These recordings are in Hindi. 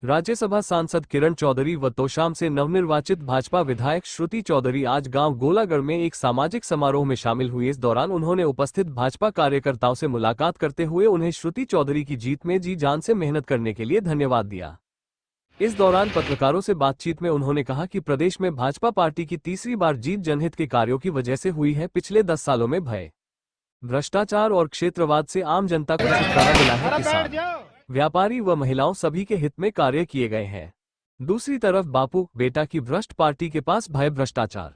राज्यसभा सांसद किरण चौधरी व तोशाम से नवनिर्वाचित भाजपा विधायक श्रुति चौधरी आज गांव गोलागढ़ में एक सामाजिक समारोह में शामिल हुई। इस दौरान उन्होंने उपस्थित भाजपा कार्यकर्ताओं से मुलाकात करते हुए उन्हें श्रुति चौधरी की जीत में जी जान से मेहनत करने के लिए धन्यवाद दिया। इस दौरान पत्रकारों से बातचीत में उन्होंने कहा कि प्रदेश में भाजपा पार्टी की तीसरी बार जीत जनहित के कार्यों की वजह से हुई है। पिछले 10 सालों में भय, भ्रष्टाचार और क्षेत्रवाद से आम जनता को छुटकारा मिला है। किसान, व्यापारी व महिलाओं सभी के हित में कार्य किए गए हैं। दूसरी तरफ बापू बेटा की भ्रष्ट पार्टी के पास भय, भ्रष्टाचार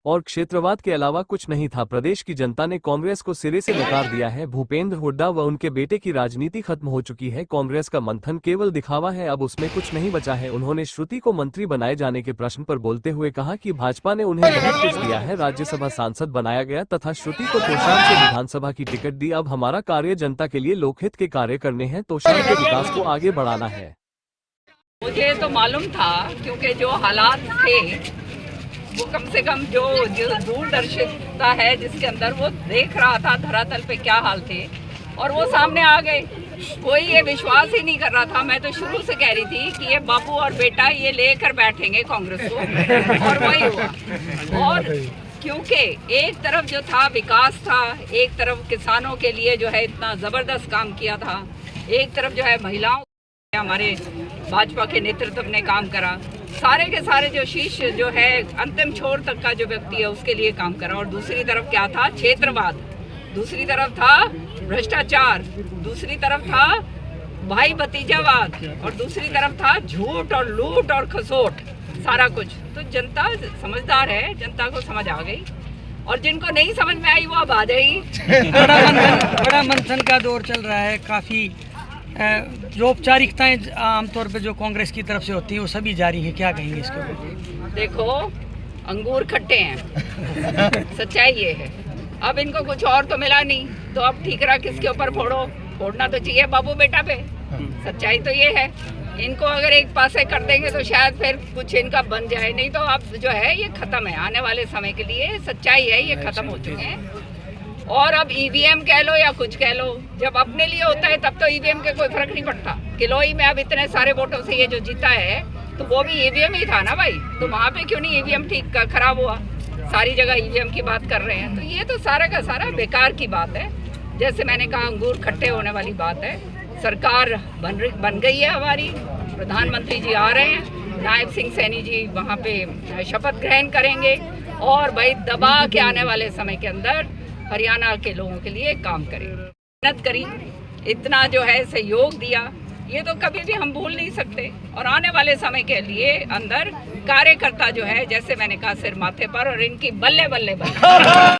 और क्षेत्रवाद के अलावा कुछ नहीं था। प्रदेश की जनता ने कांग्रेस को सिरे से नकार दिया है। भूपेंद्र हुड्डा व उनके बेटे की राजनीति खत्म हो चुकी है। कांग्रेस का मंथन केवल दिखावा है, अब उसमें कुछ नहीं बचा है। उन्होंने श्रुति को मंत्री बनाए जाने के प्रश्न पर बोलते हुए कहा कि भाजपा ने उन्हें बहुत कुछ दिया है। राज्यसभा सांसद बनाया गया तथा श्रुति को तोशाम से विधानसभा की टिकट दी। अब हमारा कार्य जनता के लिए लोकहित के कार्य करने हैं, तोशाम के विकास को आगे बढ़ाना है। मुझे तो मालूम था, क्योंकि जो हालात थे वो कम से कम जो दूरदर्शिता है जिसके अंदर वो देख रहा था धरातल पे क्या हाल थे, और वो सामने आ गए। कोई ये विश्वास ही नहीं कर रहा था। मैं तो शुरू से कह रही थी कि ये बापू और बेटा ये लेकर बैठेंगे कांग्रेस को, और वही हुआ। और क्योंकि एक तरफ जो था विकास था, एक तरफ किसानों के लिए जो है इतना ज़बरदस्त काम किया था, एक तरफ जो है महिलाओं हमारे भाजपा के नेतृत्व ने काम करा, सारे के सारे जो शीर्ष जो है अंतिम छोर तक का जो व्यक्ति है उसके लिए काम करा। और दूसरी तरफ क्या था? क्षेत्रवाद, दूसरी तरफ था भ्रष्टाचार, दूसरी तरफ था भाई भतीजावाद, और दूसरी तरफ था झूठ और लूट और खसोट, सारा कुछ। तो जनता समझदार है, जनता को समझ आ गई, और जिनको नहीं समझ में आई वो अब आ जाएगी। बड़ा मंथन का दौर चल रहा है। काफ़ी जो औपचारिकताएं आमतौर पे जो कांग्रेस की तरफ से होती हैं वो सभी जारी है। क्या कहेंगे इसके ऊपर? देखो, अंगूर खट्टे हैं, सच्चाई ये है। अब इनको कुछ और तो मिला नहीं, तो अब ठीकरा किसके ऊपर फोड़ना तो चाहिए बाबू बेटा पे। सच्चाई तो ये है। इनको अगर एक पासे कर देंगे तो शायद फिर कुछ इनका बन जाए, नहीं तो अब जो है ये खत्म है। आने वाले समय के लिए सच्चाई है, ये खत्म हो चुके हैं। और अब ईवीएम कह लो या कुछ कह लो, जब अपने लिए होता है तब तो ईवीएम के कोई फर्क नहीं पड़ता। किलोई में अब इतने सारे वोटों से ये जो जीता है तो वो भी ईवीएम ही था ना भाई, तो वहाँ पे क्यों नहीं ईवीएम ठीक खराब हुआ? सारी जगह ईवीएम की बात कर रहे हैं, तो ये तो सारा का सारा बेकार की बात है। जैसे मैंने कहा, अंगूर खट्टे होने वाली बात है। सरकार बन गई है हमारी, प्रधानमंत्री जी आ रहे हैं, नायब सिंह सैनी जी वहाँ पे शपथ ग्रहण करेंगे, और भाई दबा के आने वाले समय के अंदर हरियाणा के लोगों के लिए काम करें। मेहनत करी, इतना जो है सहयोग दिया, ये तो कभी भी हम भूल नहीं सकते। और आने वाले समय के लिए अंदर कार्यकर्ता जो है, जैसे मैंने कहा, सिर माथे पर, और इनकी बल्ले बल्ले बल्ले।